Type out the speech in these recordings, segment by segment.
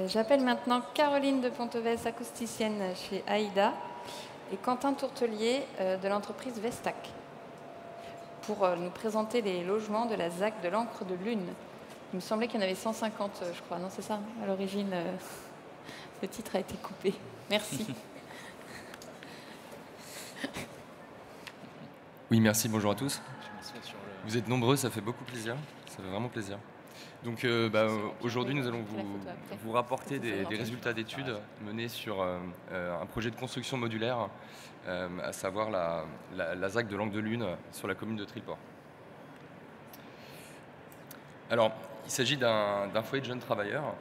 J'appelle maintenant Caroline de Pontovès, acousticienne chez AIDA, et Quentin Tourtelier de l'entreprise Vestac, pour nous présenter les logements de la ZAC de l'Ancre de Lune. Il me semblait qu'il y en avait 150, je crois. Non, c'est ça, à l'origine, le titre a été coupé. Merci. Oui, merci, bonjour à tous. Vous êtes nombreux, ça fait beaucoup plaisir, ça fait vraiment plaisir. Donc aujourd'hui, nous allons vous rapporter des résultats d'études menés sur un projet de construction modulaire, à savoir la ZAC de l'Ancre de Lune sur la commune de Triport. Alors, il s'agit d'un foyer de jeunes travailleurs.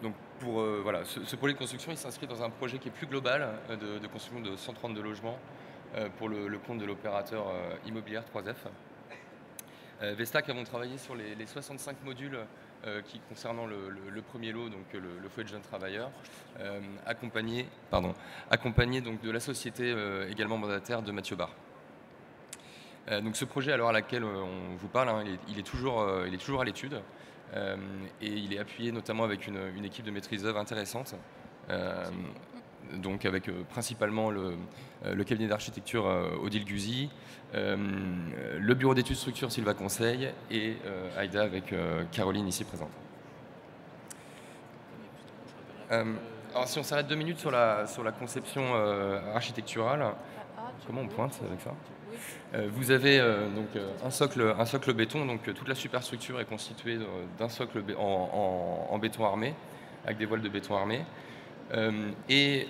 Donc voilà, ce projet de construction, il s'inscrit dans un projet qui est plus global de construction de 132 logements pour le compte de l'opérateur immobilière 3F. Vestac avons travaillé sur les 65 modules qui concernant le premier lot, donc le foyer de jeunes travailleurs, accompagné donc de la société également mandataire de Mathieu Barre. Donc ce projet à l'heure à laquelle on vous parle, hein, il est toujours à l'étude et il est appuyé notamment avec une équipe de maîtrise d'œuvre intéressante. Donc avec principalement le cabinet d'architecture Odile Guzzi, le bureau d'études structure Sylva Conseil et AIDA avec Caroline ici présente. Alors si on s'arrête 2 minutes sur la conception architecturale, comment on pointe avec ça ? Vous avez donc un socle béton, donc toute la superstructure est constituée d'un socle en béton armé, avec des voiles de béton armé. Et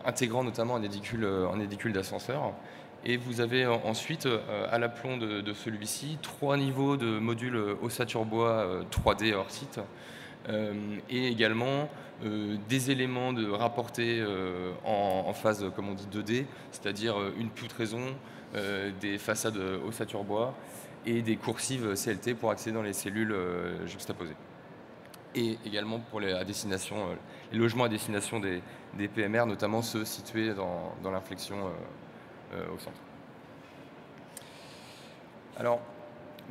intégrant notamment un édicule d'ascenseur. Et vous avez ensuite, à l'aplomb de celui-ci, 3 niveaux de modules ossature bois 3D hors site, et également des éléments de rapportés en phase, comme on dit, 2D, c'est-à-dire une poutraison, des façades ossature bois et des coursives CLT pour accéder dans les cellules juxtaposées. Et également pour les logements à destination des PMR, notamment ceux situés dans l'inflexion au centre. Alors,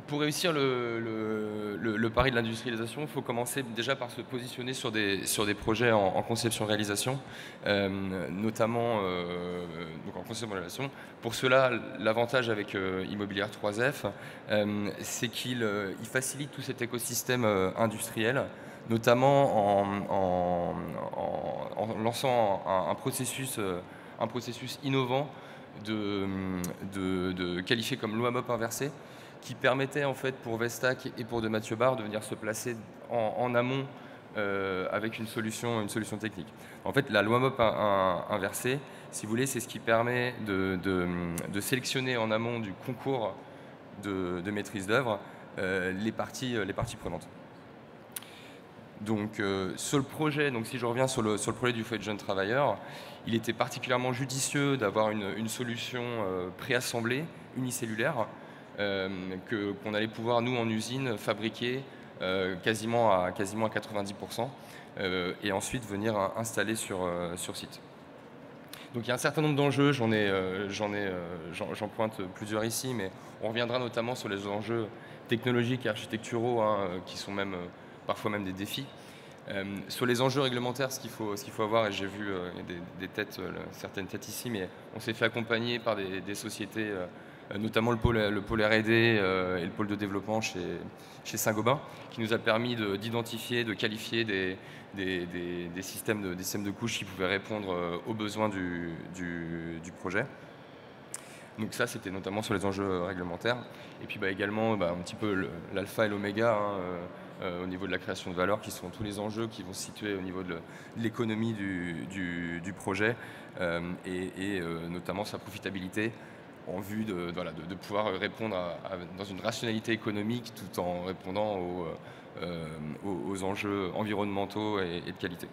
pour réussir le pari de l'industrialisation, il faut commencer déjà par se positionner sur des projets en conception-réalisation, notamment donc en conception-réalisation. Pour cela, l'avantage avec Immobilière 3F, c'est qu'il facilite tout cet écosystème industriel, notamment en lançant un processus innovant qualifié comme loi MOP inversée, qui permettait en fait pour Vestac et pour de Mathieu Barre de venir se placer en amont avec une solution technique. En fait, la loi MOP inversée, si vous voulez, c'est ce qui permet de sélectionner en amont du concours de maîtrise d'œuvre les parties prenantes. Donc sur le projet, donc si je reviens sur le projet du foyer de jeunes travailleurs, il était particulièrement judicieux d'avoir une solution préassemblée, unicellulaire, qu'on allait pouvoir, nous, en usine, fabriquer quasiment à 90%, et ensuite venir installer sur site. Donc il y a un certain nombre d'enjeux, j'en pointe plusieurs ici, mais on reviendra notamment sur les enjeux technologiques et architecturaux, hein, qui sont parfois même des défis. Sur les enjeux réglementaires, ce qu'il faut avoir, et j'ai vu certaines têtes ici, mais on s'est fait accompagner par des sociétés, notamment le pôle R&D et le pôle de développement chez Saint-Gobain, qui nous a permis d'identifier, de qualifier des systèmes de couches qui pouvaient répondre aux besoins du projet. Donc ça, c'était notamment sur les enjeux réglementaires. Et puis également un petit peu l'alpha et l'oméga, hein, au niveau de la création de valeur, qui sont tous les enjeux qui vont se situer au niveau de l'économie du projet, et notamment sa profitabilité, en vue de pouvoir répondre dans une rationalité économique tout en répondant aux enjeux environnementaux et de qualité.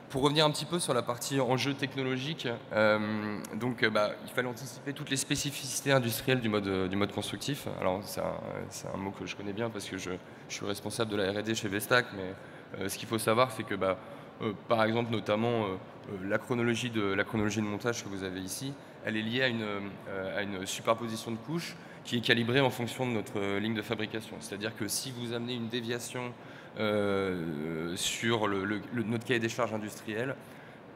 Pour revenir un petit peu sur la partie enjeux technologiques, il fallait anticiper toutes les spécificités industrielles du mode constructif. Alors c'est un mot que je connais bien parce que je suis responsable de la R&D chez Vestac, mais ce qu'il faut savoir, c'est que par exemple notamment la chronologie de montage que vous avez ici, elle est liée à une superposition de couches qui est calibré en fonction de notre ligne de fabrication. C'est-à-dire que si vous amenez une déviation sur notre cahier des charges industriel,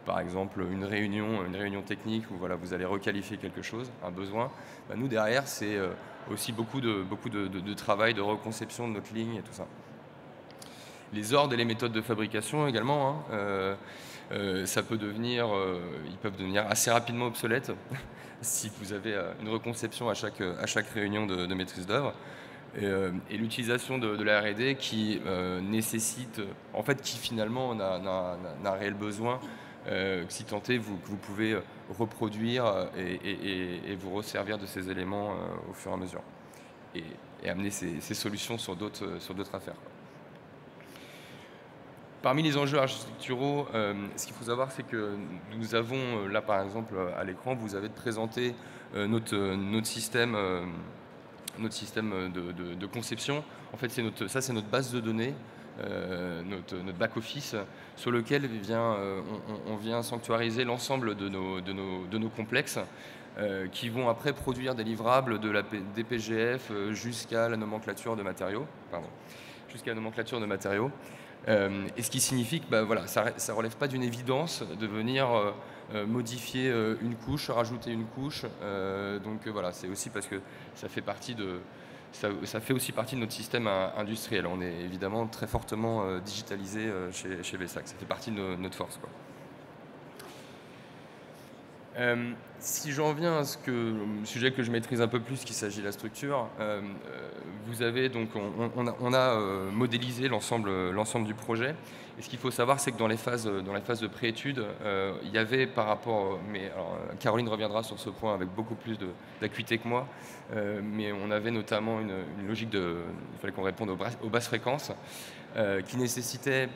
par exemple une réunion technique où voilà, vous allez requalifier quelque chose, un besoin, bah, nous derrière c'est aussi beaucoup de travail, de reconception de notre ligne et tout ça. Les ordres et les méthodes de fabrication également, hein, ça peut devenir, ils peuvent devenir assez rapidement obsolètes si vous avez une reconception à chaque réunion de maîtrise d'œuvre. Et l'utilisation de la R&D qui nécessite, en fait, qui finalement n'a réel besoin, si tant est que vous pouvez reproduire et vous resservir de ces éléments au fur et à mesure. Et amener ces solutions sur d'autres affaires. Parmi les enjeux architecturaux, ce qu'il faut savoir, c'est que nous avons, là par exemple à l'écran, vous avez présenté notre système de conception. En fait, c'est notre base de données, notre back-office, sur lequel on vient sanctuariser l'ensemble de nos complexes, qui vont après produire des livrables des PGF jusqu'à la nomenclature de matériaux. Et ce qui signifie que voilà, ça ne relève pas d'une évidence de venir modifier une couche, rajouter une couche. Donc voilà, c'est aussi parce que ça fait aussi partie de notre système industriel. On est évidemment très fortement digitalisé chez Vestac. Ça fait partie de notre force, quoi. Si j'en viens à un sujet que je maîtrise un peu plus, qu'il s'agit de la structure, vous avez donc, on a modélisé l'ensemble du projet. Et ce qu'il faut savoir, c'est que dans les phases de préétude, il y avait par rapport, alors, Caroline reviendra sur ce point avec beaucoup plus d'acuité que moi, mais on avait notamment une logique il fallait qu'on réponde aux basses fréquences, qui nécessitait,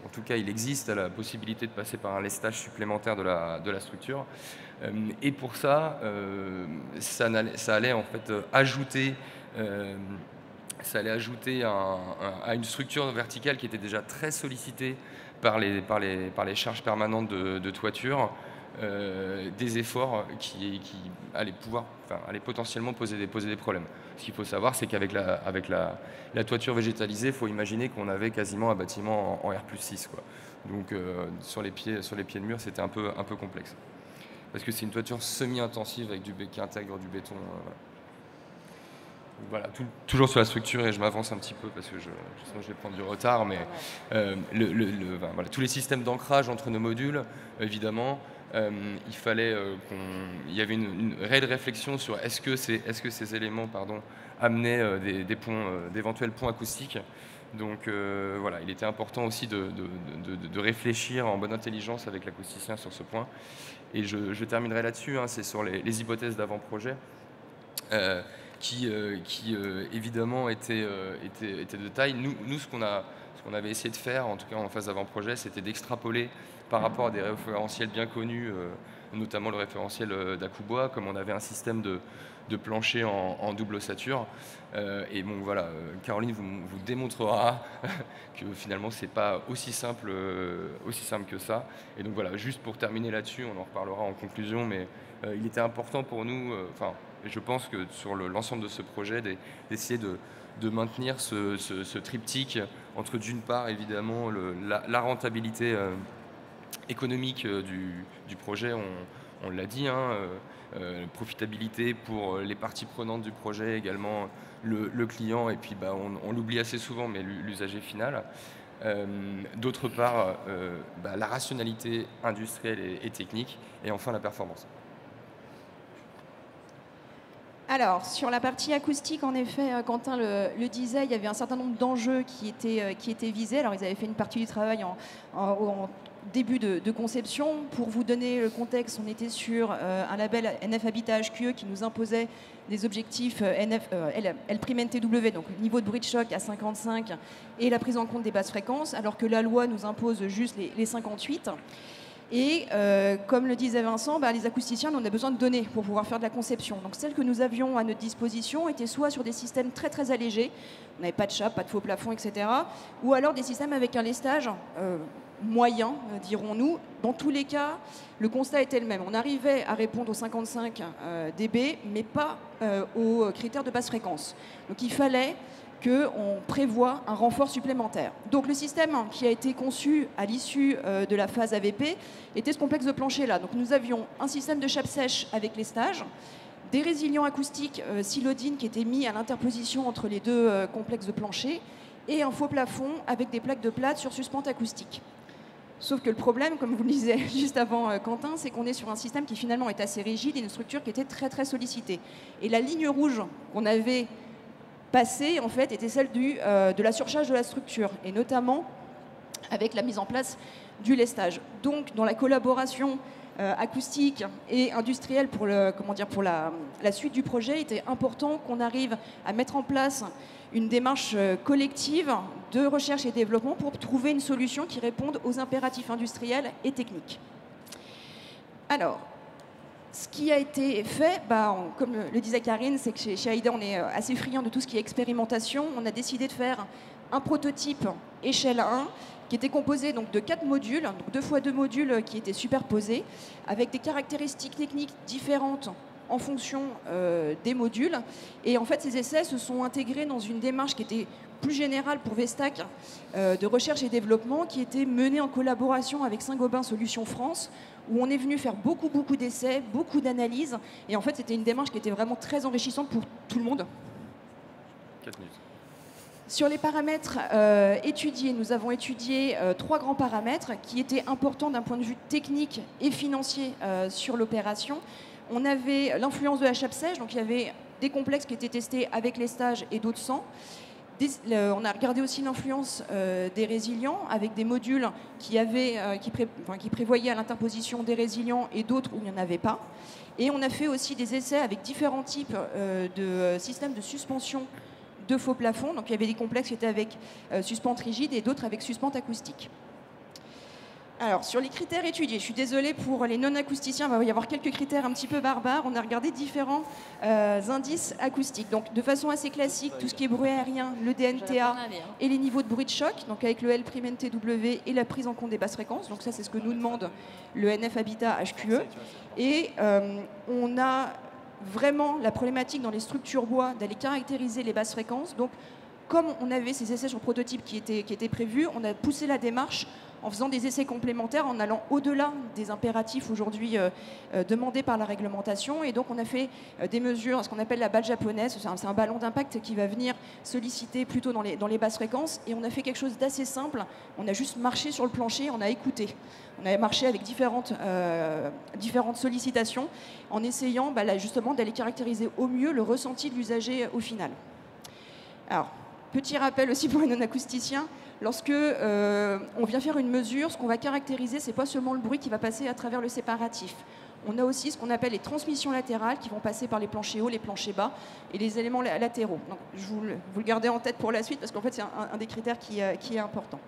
en tout cas il existe la possibilité de passer par un lestage supplémentaire de la structure. Et pour ça, ça allait en fait ajouter à une structure verticale qui était déjà très sollicitée par les charges permanentes de toiture, des efforts qui allaient potentiellement poser des problèmes. Ce qu'il faut savoir, c'est qu'avec la toiture végétalisée, il faut imaginer qu'on avait quasiment un bâtiment en R+6, quoi. Donc sur les pieds de mur, c'était un peu complexe. Parce que c'est une toiture semi-intensive qui intègre du béton. Voilà, toujours sur la structure, et je m'avance un petit peu parce que sinon je vais prendre du retard, mais voilà, tous les systèmes d'ancrage entre nos modules, évidemment, il y avait une réelle réflexion sur est-ce que ces éléments amenaient d'éventuels ponts acoustiques. Donc voilà, il était important aussi de réfléchir en bonne intelligence avec l'acousticien sur ce point. Et je terminerai là-dessus, hein, c'est sur les hypothèses d'avant-projet qui évidemment étaient de taille. Nous ce qu'on avait essayé de faire, en tout cas en phase d'avant-projet, c'était d'extrapoler par rapport à des référentiels bien connus, notamment le référentiel d'Akubois, comme on avait un système de plancher en double ossature. Et bon voilà, Caroline vous démontrera que finalement c'est pas aussi simple que ça. Et donc voilà, juste pour terminer là-dessus, on en reparlera en conclusion, mais il était important pour nous, et je pense que sur l'ensemble de ce projet, d'essayer de maintenir ce triptyque entre d'une part évidemment la rentabilité économique du projet, on l'a dit, hein, profitabilité pour les parties prenantes du projet, également le client, et puis on l'oublie assez souvent, mais l'usager final. D'autre part, la rationalité industrielle et technique, et enfin la performance. Alors, sur la partie acoustique, en effet, Quentin le disait, il y avait un certain nombre d'enjeux qui étaient visés. Alors, ils avaient fait une partie du travail en début de conception. Pour vous donner le contexte, on était sur un label NF Habitat HQE qui nous imposait des objectifs L'(NTW), donc le niveau de bruit de choc à 55 et la prise en compte des basses fréquences, alors que la loi nous impose juste les 58. Et comme le disait Vincent, les acousticiens, on a besoin de données pour pouvoir faire de la conception. Donc celles que nous avions à notre disposition étaient soit sur des systèmes très très allégés, on n'avait pas de chape, pas de faux plafond, etc. Ou alors des systèmes avec un lestage moyen, dirons-nous. Dans tous les cas, le constat était le même. On arrivait à répondre aux 55 dB, mais pas aux critères de basse fréquence. Donc il fallait qu'on prévoit un renfort supplémentaire. Donc le système qui a été conçu à l'issue de la phase AVP était ce complexe de plancher-là. Donc nous avions un système de chape sèche avec les stages, des résilients acoustiques Silodine qui étaient mis à l'interposition entre les deux complexes de plancher et un faux plafond avec des plaques de plâtre sur suspente acoustique. Sauf que le problème, comme vous le disiez juste avant Quentin, c'est qu'on est sur un système qui finalement est assez rigide et une structure qui était très très sollicitée. Et la ligne rouge qu'on avait passée, en fait, était celle de la surcharge de la structure, et notamment avec la mise en place du lestage. Donc, dans la collaboration acoustique et industrielle pour la suite du projet, il était important qu'on arrive à mettre en place une démarche collective de recherche et développement pour trouver une solution qui réponde aux impératifs industriels et techniques. Alors, ce qui a été fait, comme le disait Karine, c'est que chez AIDA, on est assez friand de tout ce qui est expérimentation. On a décidé de faire un prototype échelle 1 qui était composé donc, de 4 modules, donc 2 x 2 modules qui étaient superposés, avec des caractéristiques techniques différentes en fonction des modules. Et en fait, ces essais se sont intégrés dans une démarche qui était plus générale pour Vestac de recherche et développement, qui était menée en collaboration avec Saint-Gobain Solutions France, où on est venu faire beaucoup d'essais, beaucoup d'analyses. Et en fait, c'était une démarche qui était vraiment très enrichissante pour tout le monde. 4 minutes. Sur les paramètres étudiés, nous avons étudié 3 grands paramètres qui étaient importants d'un point de vue technique et financier sur l'opération. On avait l'influence de la chape sèche, donc il y avait des complexes qui étaient testés avec les stages et d'autres sans. On a regardé aussi l'influence des résilients avec des modules qui prévoyaient à l'interposition des résilients et d'autres où il n'y en avait pas. Et on a fait aussi des essais avec différents types de systèmes de suspension de faux plafonds. Donc il y avait des complexes qui étaient avec suspente rigide et d'autres avec suspente acoustique. Alors, sur les critères étudiés, je suis désolée pour les non-acousticiens, il va y avoir quelques critères un petit peu barbares. On a regardé différents indices acoustiques. Donc, de façon assez classique, tout ce qui est bruit aérien, le DNTA et les niveaux de bruit de choc, donc avec le L'(NTW) et la prise en compte des basses fréquences. Donc ça, c'est ce que nous demande le NF Habitat HQE. Et on a vraiment la problématique dans les structures bois d'aller caractériser les basses fréquences. Donc, comme on avait ces essais sur prototype qui étaient prévus, on a poussé la démarche en faisant des essais complémentaires, en allant au-delà des impératifs aujourd'hui demandés par la réglementation. Et donc on a fait des mesures, ce qu'on appelle la balle japonaise, c'est un ballon d'impact qui va venir solliciter plutôt dans les basses fréquences. Et on a fait quelque chose d'assez simple, on a juste marché sur le plancher, on a écouté. On a marché avec différentes sollicitations, en essayant justement d'aller caractériser au mieux le ressenti de l'usager au final. Alors, petit rappel aussi pour les non-acousticiens, lorsque on vient faire une mesure, ce qu'on va caractériser, ce n'est pas seulement le bruit qui va passer à travers le séparatif. On a aussi ce qu'on appelle les transmissions latérales qui vont passer par les planchers hauts, les planchers bas et les éléments latéraux. Donc, vous le gardez en tête pour la suite parce qu'en fait, c'est un des critères qui est important.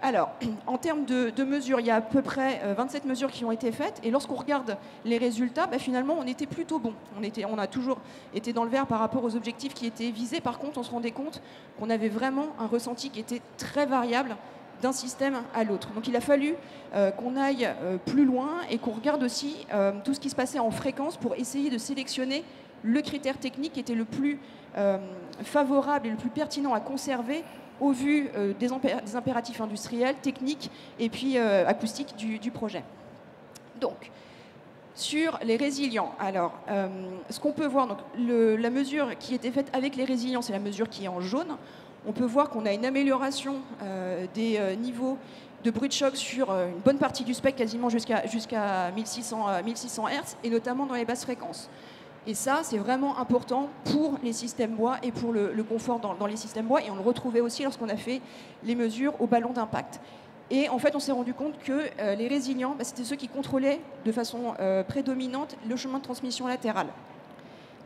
Alors, en termes de mesures, il y a à peu près 27 mesures qui ont été faites. Et lorsqu'on regarde les résultats, finalement, on était plutôt bon. On a toujours été dans le vert par rapport aux objectifs qui étaient visés. Par contre, on se rendait compte qu'on avait vraiment un ressenti qui était très variable d'un système à l'autre. Donc, il a fallu qu'on aille plus loin et qu'on regarde aussi tout ce qui se passait en fréquence pour essayer de sélectionner le critère technique qui était le plus favorable et le plus pertinent à conserver au vu des impératifs industriels, techniques et puis acoustiques du projet. Donc, sur les résilients, alors, ce qu'on peut voir, donc, la mesure qui était faite avec les résilients, c'est la mesure qui est en jaune. On peut voir qu'on a une amélioration des niveaux de bruit de choc sur une bonne partie du spectre, quasiment jusqu'à 1600 Hz, et notamment dans les basses fréquences. Et ça, c'est vraiment important pour les systèmes bois et pour le confort dans les systèmes bois. Et on le retrouvait aussi lorsqu'on a fait les mesures au ballon d'impact. Et en fait, on s'est rendu compte que les résilients, c'était ceux qui contrôlaient de façon prédominante le chemin de transmission latéral.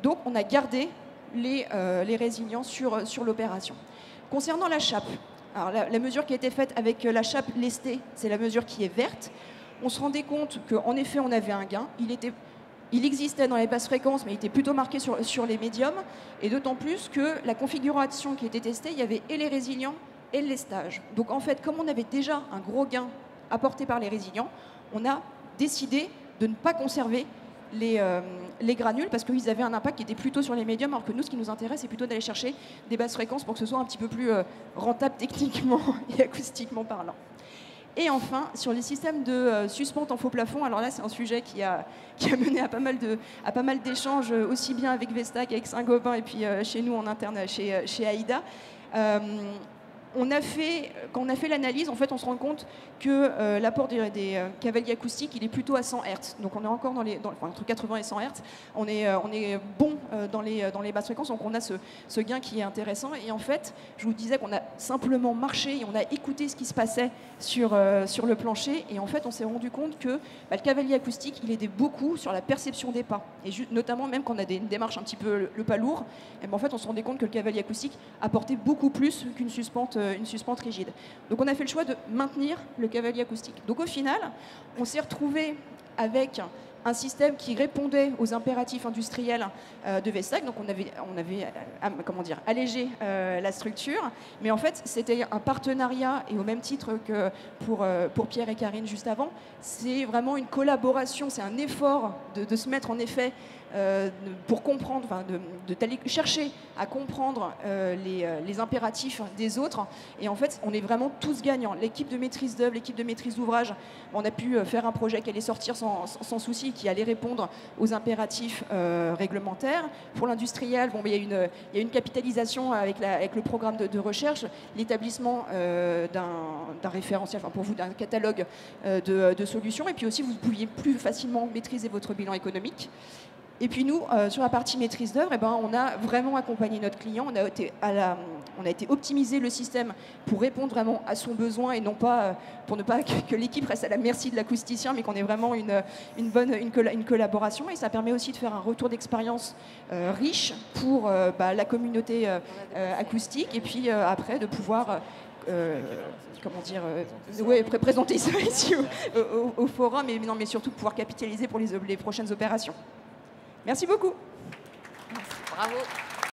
Donc, on a gardé les résilients sur l'opération. Concernant la chape, alors la mesure qui a été faite avec la chape lestée, c'est la mesure qui est verte. On se rendait compte qu'en effet, on avait un gain. Il existait dans les basses fréquences, mais il était plutôt marqué sur les médiums. Et d'autant plus que la configuration qui était testée, il y avait et les résilients et le lestage. Donc en fait, comme on avait déjà un gros gain apporté par les résilients, on a décidé de ne pas conserver les granules parce qu'ils avaient un impact qui était plutôt sur les médiums, alors que nous, ce qui nous intéresse, c'est plutôt d'aller chercher des basses fréquences pour que ce soit un petit peu plus rentable techniquement et acoustiquement parlant. Et enfin, sur les systèmes de suspente en faux plafond, alors là, c'est un sujet qui a mené à pas mal d'échanges, aussi bien avec Vestac, avec Saint-Gobain, et puis chez nous en interne, chez AIDA. Quand on a fait l'analyse, en fait, on se rend compte que l'apport des cavaliers acoustiques, il est plutôt à 100 Hz. Donc on est encore entre 80 et 100 Hz. On est bon dans les basses fréquences, donc on a ce gain qui est intéressant. Et en fait, je vous disais qu'on a simplement marché et on a écouté ce qui se passait sur le plancher. Et en fait, on s'est rendu compte que le cavalier acoustique, il aidait beaucoup sur la perception des pas. Et notamment, même quand on a une démarche un petit peu le pas lourd, et ben en fait, on se rendait compte que le cavalier acoustique apportait beaucoup plus qu'une suspente rigide. Donc on a fait le choix de maintenir le cavalier acoustique. Donc au final, on s'est retrouvé avec un système qui répondait aux impératifs industriels de Vestac. Donc on avait allégé la structure, mais en fait c'était un partenariat, et au même titre que pour Pierre et Karine juste avant, c'est vraiment une collaboration, c'est un effort de se mettre en effet pour comprendre, d'aller chercher à comprendre les impératifs des autres. Et en fait, on est vraiment tous gagnants. L'équipe de maîtrise d'œuvre, l'équipe de maîtrise d'ouvrage, on a pu faire un projet qui allait sortir sans souci, qui allait répondre aux impératifs réglementaires. Pour l'industriel, il y a une capitalisation avec le programme de recherche, l'établissement d'un référentiel, pour vous, d'un catalogue de solutions. Et puis aussi, vous pouviez plus facilement maîtriser votre bilan économique. Et puis nous, sur la partie maîtrise d'œuvre, on a vraiment accompagné notre client. On a été optimiser le système pour répondre vraiment à son besoin, et non pas pour ne pas que l'équipe reste à la merci de l'acousticien, mais qu'on ait vraiment une collaboration. Et ça permet aussi de faire un retour d'expérience riche pour la communauté acoustique, et puis après de pouvoir présenter ça ici au forum, mais surtout pouvoir capitaliser pour les prochaines opérations. Merci beaucoup. Merci. Bravo.